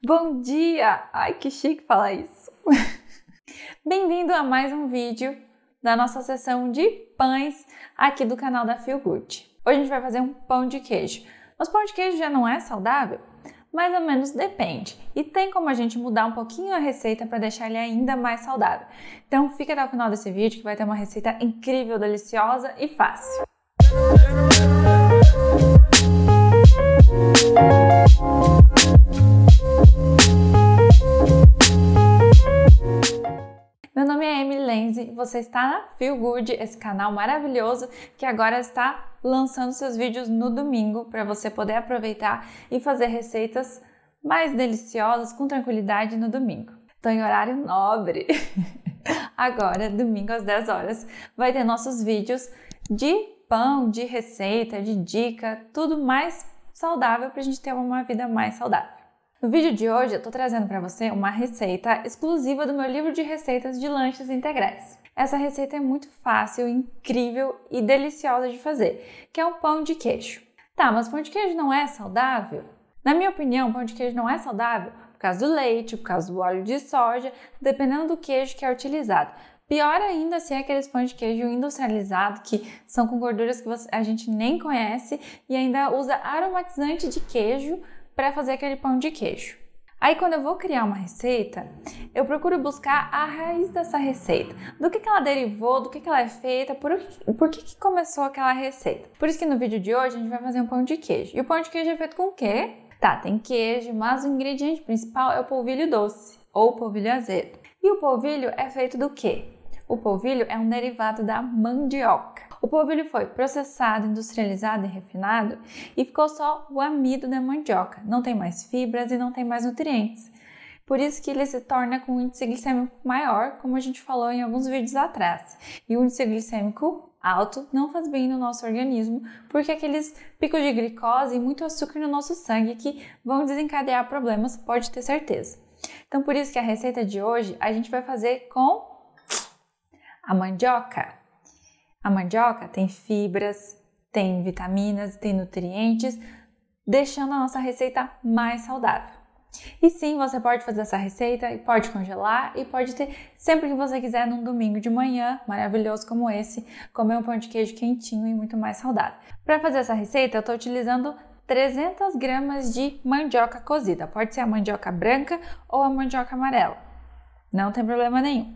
Bom dia! Ai, que chique falar isso! Bem-vindo a mais um vídeo da nossa sessão de pães aqui do canal da Feel Good. Hoje a gente vai fazer um pão de queijo. Mas pão de queijo já não é saudável? Mais ou menos depende. E tem como a gente mudar um pouquinho a receita para deixar ele ainda mais saudável. Então fica até o final desse vídeo que vai ter uma receita incrível, deliciosa e fácil. Meu nome é Emily Lenzi, você está na Feel Good, esse canal maravilhoso que agora está lançando seus vídeos no domingo para você poder aproveitar e fazer receitas mais deliciosas com tranquilidade no domingo. Estou em horário nobre. Agora, domingo às 10 horas, vai ter nossos vídeos de pão, de receita, de dica, tudo mais saudável para a gente ter uma vida mais saudável. No vídeo de hoje eu estou trazendo para você uma receita exclusiva do meu livro de receitas de lanches integrais. Essa receita é muito fácil, incrível e deliciosa de fazer, que é um pão de queijo. Tá, mas pão de queijo não é saudável? Na minha opinião, pão de queijo não é saudável por causa do leite, por causa do óleo de soja, dependendo do queijo que é utilizado. Pior ainda se é aqueles pães de queijo industrializados que são com gorduras que a gente nem conhece e ainda usa aromatizante de queijo para fazer aquele pão de queijo. Aí quando eu vou criar uma receita, eu procuro buscar a raiz dessa receita, do que ela derivou, do que ela é feita, por que começou aquela receita. Por isso que no vídeo de hoje a gente vai fazer um pão de queijo. E o pão de queijo é feito com o quê? Tá, tem queijo, mas o ingrediente principal é o polvilho doce ou polvilho azedo. E o polvilho é feito do quê? O polvilho é um derivado da mandioca. O polvilho foi processado, industrializado e refinado e ficou só o amido da mandioca. Não tem mais fibras e não tem mais nutrientes. Por isso que ele se torna com um índice glicêmico maior, como a gente falou em alguns vídeos atrás. E o índice glicêmico alto não faz bem no nosso organismo, porque aqueles picos de glicose e muito açúcar no nosso sangue que vão desencadear problemas, pode ter certeza. Então por isso que a receita de hoje a gente vai fazer com a mandioca. A mandioca tem fibras, tem vitaminas, tem nutrientes, deixando a nossa receita mais saudável. E sim, você pode fazer essa receita e pode congelar e pode ter sempre que você quiser num domingo de manhã, maravilhoso como esse, comer um pão de queijo quentinho e muito mais saudável. Para fazer essa receita eu estou utilizando 300 gramas de mandioca cozida. Pode ser a mandioca branca ou a mandioca amarela. Não tem problema nenhum.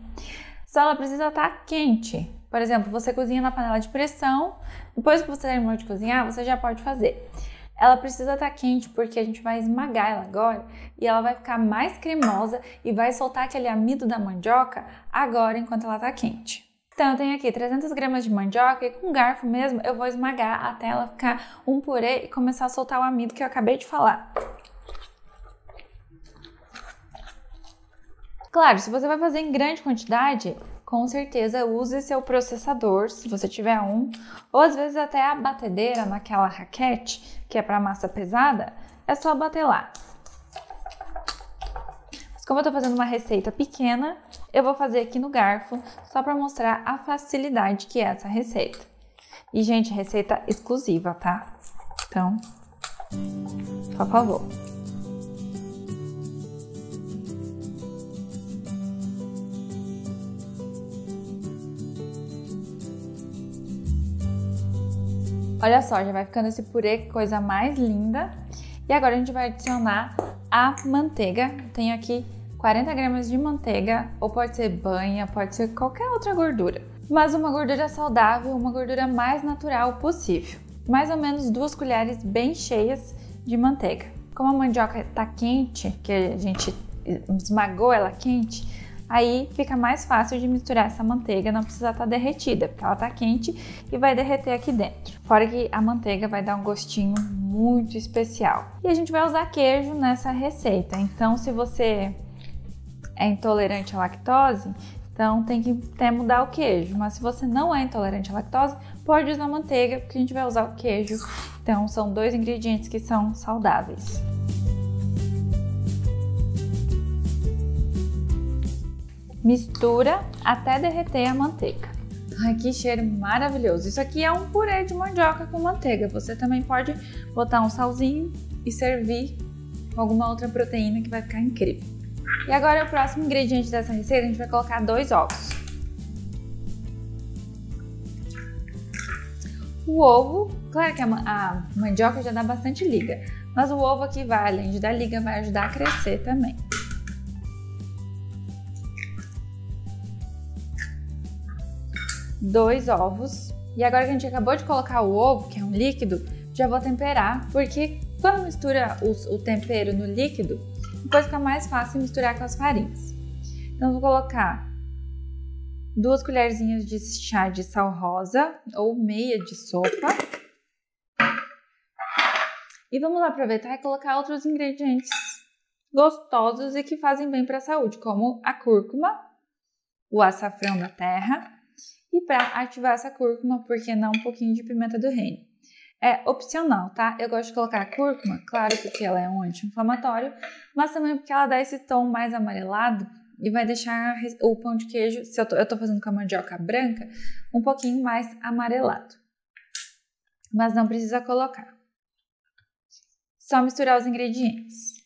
Só ela precisa estar quente. Por exemplo, você cozinha na panela de pressão, depois que você terminou de cozinhar, você já pode fazer. Ela precisa estar quente porque a gente vai esmagar ela agora e ela vai ficar mais cremosa e vai soltar aquele amido da mandioca agora enquanto ela está quente. Então eu tenho aqui 300 gramas de mandioca e com garfo mesmo eu vou esmagar até ela ficar um purê e começar a soltar o amido que eu acabei de falar. Claro, se você vai fazer em grande quantidade, com certeza use seu processador, se você tiver um, ou às vezes até a batedeira naquela raquete, que é para massa pesada, é só bater lá. Mas como eu tô fazendo uma receita pequena, eu vou fazer aqui no garfo, só para mostrar a facilidade que é essa receita. E, gente, receita exclusiva, tá? Então, por favor. Olha só, já vai ficando esse purê, que coisa mais linda. E agora a gente vai adicionar a manteiga. Tenho aqui 40 gramas de manteiga, ou pode ser banha, pode ser qualquer outra gordura. Mas uma gordura saudável, uma gordura mais natural possível. Mais ou menos 2 colheres bem cheias de manteiga. Como a mandioca tá quente, que a gente esmagou ela quente, aí fica mais fácil de misturar essa manteiga, não precisa estar derretida, porque ela tá quente e vai derreter aqui dentro. Fora que a manteiga vai dar um gostinho muito especial. E a gente vai usar queijo nessa receita, então se você é intolerante à lactose, então tem que até mudar o queijo. Mas se você não é intolerante à lactose, pode usar manteiga, porque a gente vai usar o queijo. Então são 2 ingredientes que são saudáveis. Mistura até derreter a manteiga. Ai, que cheiro maravilhoso! Isso aqui é um purê de mandioca com manteiga. Você também pode botar um salzinho e servir com alguma outra proteína que vai ficar incrível. E agora o próximo ingrediente dessa receita, a gente vai colocar 2 ovos. O ovo, claro que a mandioca já dá bastante liga, mas o ovo aqui vai, além de dar liga, vai ajudar a crescer também. Dois ovos. E agora que a gente acabou de colocar o ovo, que é um líquido, já vou temperar, porque quando mistura o tempero no líquido, depois fica mais fácil misturar com as farinhas. Então vou colocar 2 colherzinhas de chá de sal rosa ou meia de sopa. E vamos aproveitar e colocar outros ingredientes gostosos e que fazem bem para a saúde, como a cúrcuma, o açafrão da terra. E para ativar essa cúrcuma, por que não um pouquinho de pimenta do reino? É opcional, tá? Eu gosto de colocar a cúrcuma, claro, porque ela é um anti-inflamatório, mas também porque ela dá esse tom mais amarelado e vai deixar o pão de queijo, se eu tô fazendo com a mandioca branca, um pouquinho mais amarelado. Mas não precisa colocar. Só misturar os ingredientes.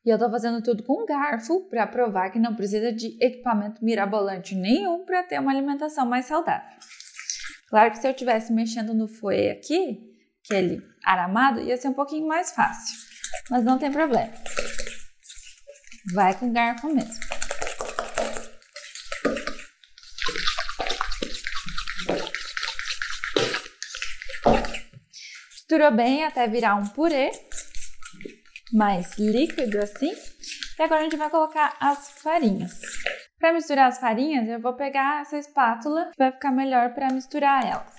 E eu tô fazendo tudo com garfo para provar que não precisa de equipamento mirabolante nenhum para ter uma alimentação mais saudável. Claro que se eu estivesse mexendo no fouet aqui, aquele aramado, ia ser um pouquinho mais fácil, mas não tem problema. Vai com garfo mesmo. Misturou bem até virar um purê mais líquido assim. E agora a gente vai colocar as farinhas. Para misturar as farinhas, eu vou pegar essa espátula, que vai ficar melhor para misturar elas.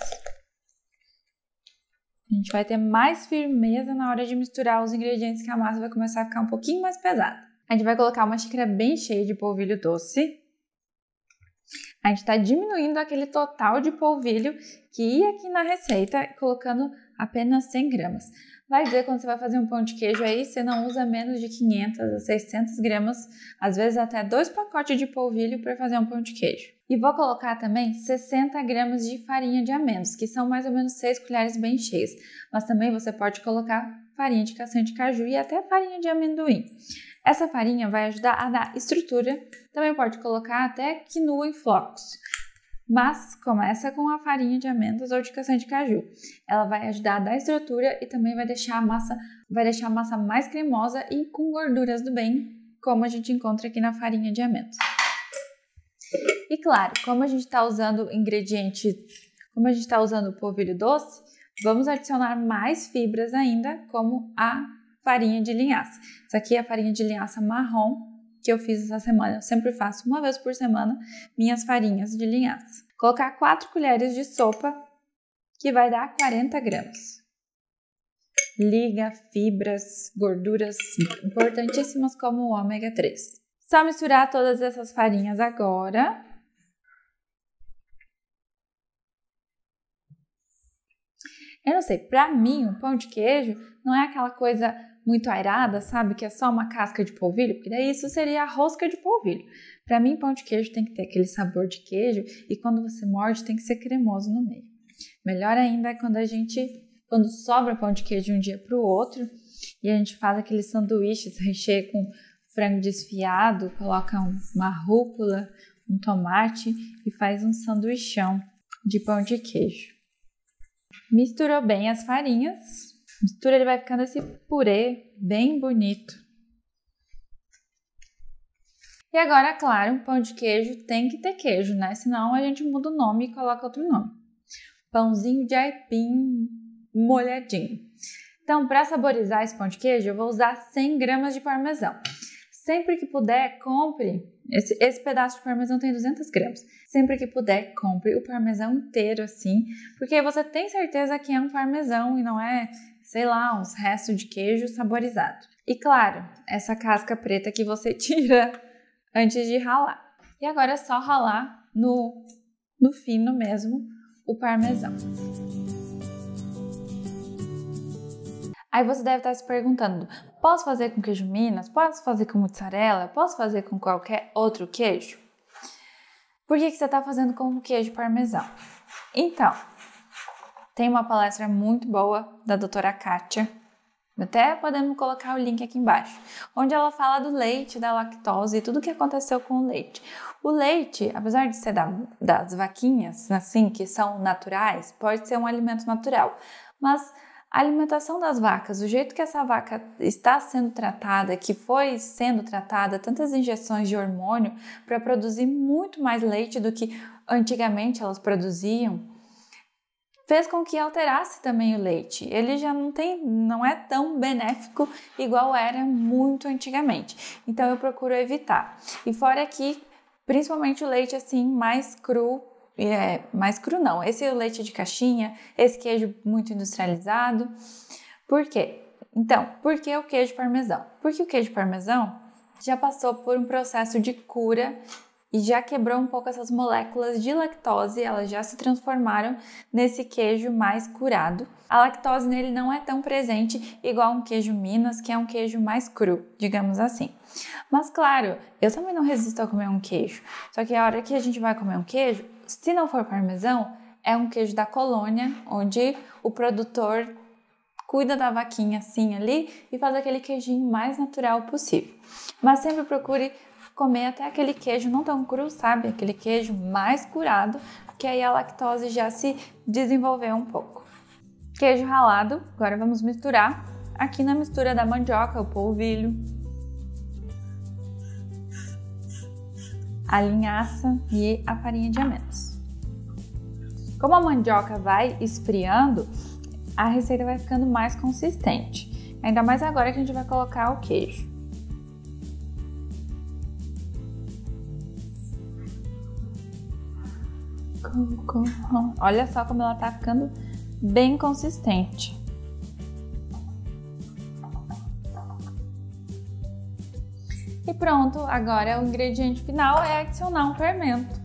A gente vai ter mais firmeza na hora de misturar os ingredientes, que a massa vai começar a ficar um pouquinho mais pesada. A gente vai colocar uma xícara bem cheia de polvilho doce. A gente está diminuindo aquele total de polvilho que ia aqui na receita, colocando apenas 100 gramas. Vai ver quando você vai fazer um pão de queijo aí, você não usa menos de 500 a 600 gramas, às vezes até 2 pacotes de polvilho para fazer um pão de queijo. E vou colocar também 60 gramas de farinha de amêndoas, que são mais ou menos 6 colheres bem cheias. Mas também você pode colocar farinha de castanha de caju e até farinha de amendoim. Essa farinha vai ajudar a dar estrutura, também pode colocar até quinoa em flocos. Mas começa com a farinha de amêndoas ou de castanha de caju. Ela vai ajudar a dar estrutura e também vai deixar a massa mais cremosa e com gorduras do bem, como a gente encontra aqui na farinha de amêndoas. E claro, como a gente está usando o polvilho doce, vamos adicionar mais fibras ainda, como a farinha de linhaça. Essa aqui é a farinha de linhaça marrom que eu fiz essa semana. Eu sempre faço uma vez por semana minhas farinhas de linhaça. Colocar 4 colheres de sopa, que vai dar 40 gramas. Liga, fibras, gorduras importantíssimas como o ômega 3. Só misturar todas essas farinhas agora. Eu não sei, pra mim, um pão de queijo não é aquela coisa muito airada, sabe? Que é só uma casca de polvilho, porque daí isso seria a rosca de polvilho. Pra mim, pão de queijo tem que ter aquele sabor de queijo e quando você morde tem que ser cremoso no meio. Melhor ainda é quando sobra pão de queijo de um dia pro outro e a gente faz aqueles sanduíches recheio com frango desfiado, coloca uma rúcula, um tomate e faz um sanduichão de pão de queijo. Misturou bem as farinhas. Mistura, ele vai ficando esse purê bem bonito. E agora, claro, um pão de queijo tem que ter queijo, né? Senão a gente muda o nome e coloca outro nome. Pãozinho de aipim molhadinho. Então, para saborizar esse pão de queijo, eu vou usar 100 gramas de parmesão. Sempre que puder, compre. Esse pedaço de parmesão tem 200 gramas. Sempre que puder, compre o parmesão inteiro assim, porque aí você tem certeza que é um parmesão e não é, sei lá, uns restos de queijo saborizado. E claro, essa casca preta que você tira antes de ralar. E agora é só ralar no fino mesmo o parmesão. Aí você deve estar se perguntando, posso fazer com queijo Minas? Posso fazer com mussarela? Posso fazer com qualquer outro queijo? Por que você está fazendo com queijo parmesão? Então, tem uma palestra muito boa da doutora Kátia, até podemos colocar o link aqui embaixo, onde ela fala do leite, da lactose e tudo o que aconteceu com o leite. O leite, apesar de ser das vaquinhas, assim, que são naturais, pode ser um alimento natural, mas a alimentação das vacas, o jeito que essa vaca está sendo tratada, que foi sendo tratada, tantas injeções de hormônio para produzir muito mais leite do que antigamente elas produziam, fez com que alterasse também o leite. Ele já não é tão benéfico igual era muito antigamente. Então eu procuro evitar. E fora que, principalmente o leite assim mais cru, mais cru não, esse leite de caixinha, esse queijo muito industrializado. Por quê? Então, por que o queijo parmesão? Porque o queijo parmesão já passou por um processo de cura e já quebrou um pouco essas moléculas de lactose, elas já se transformaram nesse queijo mais curado. A lactose nele não é tão presente igual um queijo Minas, que é um queijo mais cru, digamos assim. Mas claro, eu também não resisto a comer um queijo. Só que a hora que a gente vai comer um queijo, se não for parmesão, é um queijo da colônia, onde o produtor cuida da vaquinha assim ali e faz aquele queijinho mais natural possível. Mas sempre procure comer até aquele queijo não tão cru, sabe? Aquele queijo mais curado, que aí a lactose já se desenvolveu um pouco. Queijo ralado, agora vamos misturar. Aqui na mistura da mandioca, o polvilho, a linhaça e a farinha de amendoim. Como a mandioca vai esfriando, a receita vai ficando mais consistente. Ainda mais agora que a gente vai colocar o queijo. Olha só como ela tá ficando bem consistente. E pronto, agora o ingrediente final é adicionar um fermento,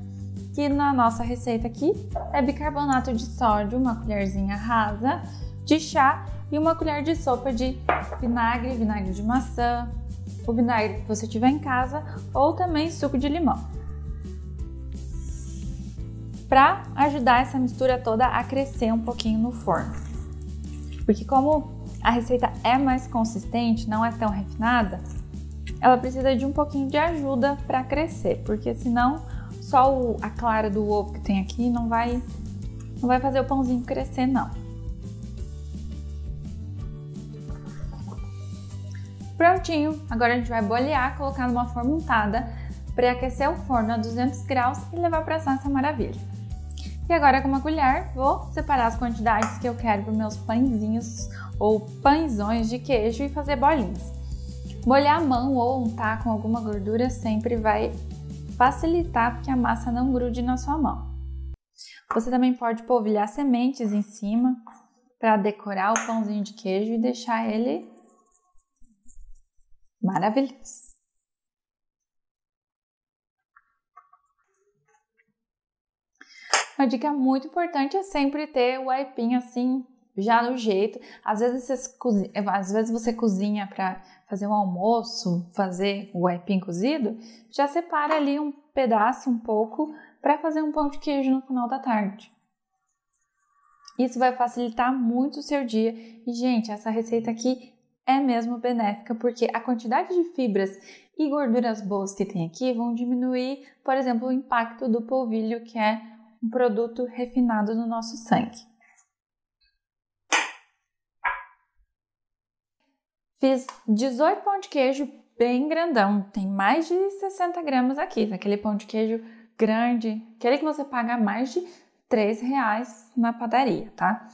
que na nossa receita aqui é bicarbonato de sódio, uma colherzinha rasa de chá e uma colher de sopa de vinagre de maçã, o vinagre que você tiver em casa ou também suco de limão. Para ajudar essa mistura toda a crescer um pouquinho no forno. Porque como a receita é mais consistente, não é tão refinada, ela precisa de um pouquinho de ajuda para crescer, porque senão só a clara do ovo que tem aqui não vai fazer o pãozinho crescer não. Prontinho, agora a gente vai bolear, colocar numa forma untada, pré-aquecer o forno a 200 graus e levar para assar essa maravilha. E agora com uma colher vou separar as quantidades que eu quero para os meus pãezinhos ou pãezões de queijo e fazer bolinhas. Molhar a mão ou untar com alguma gordura sempre vai facilitar porque a massa não grude na sua mão. Você também pode polvilhar sementes em cima para decorar o pãozinho de queijo e deixar ele maravilhoso. Uma dica muito importante é sempre ter o aipim assim, já no jeito. Às vezes você cozinha para fazer um almoço, fazer o aipim cozido, já separa ali um pedaço, um pouco, para fazer um pão de queijo no final da tarde. Isso vai facilitar muito o seu dia. E, gente, essa receita aqui é mesmo benéfica, porque a quantidade de fibras e gorduras boas que tem aqui vão diminuir, por exemplo, o impacto do polvilho, que é um produto refinado no nosso sangue. Fiz 18 pão de queijo bem grandão, tem mais de 60 gramas aqui, aquele pão de queijo grande, aquele que você paga mais de R$3 na padaria, tá?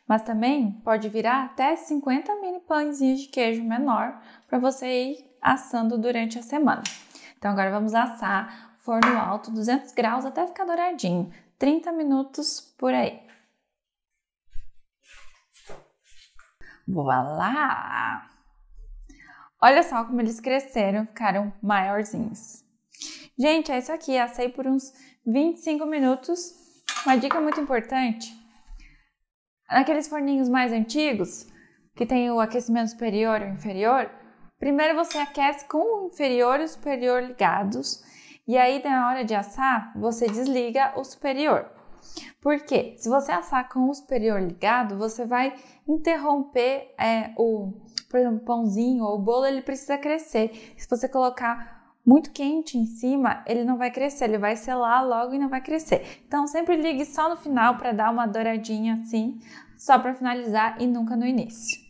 Mas também pode virar até 50 mini pãezinhos de queijo menor para você ir assando durante a semana. Então agora vamos assar, forno alto, 200 graus até ficar douradinho. 30 minutos por aí. Voilá! Olha só como eles cresceram, ficaram maiorzinhos. Gente, é isso aqui, assei por uns 25 minutos. Uma dica muito importante, naqueles forninhos mais antigos, que tem o aquecimento superior e inferior, primeiro você aquece com o inferior e o superior ligados, E aí, na hora de assar, você desliga o superior. Por quê? Se você assar com o superior ligado, você vai interromper por exemplo, o pãozinho ou o bolo, ele precisa crescer. Se você colocar muito quente em cima, ele não vai crescer, ele vai selar logo e não vai crescer. Então, sempre ligue só no final para dar uma douradinha assim, só para finalizar e nunca no início.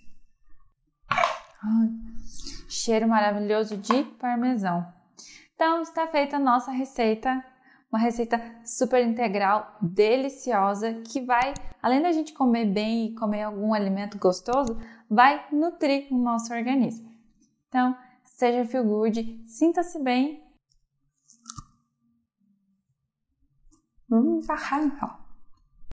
Ai, cheiro maravilhoso de parmesão. Então, está feita a nossa receita. Uma receita super integral, deliciosa, que vai, além da gente comer bem e comer algum alimento gostoso, vai nutrir o nosso organismo. Então, seja feel good, sinta-se bem. Tá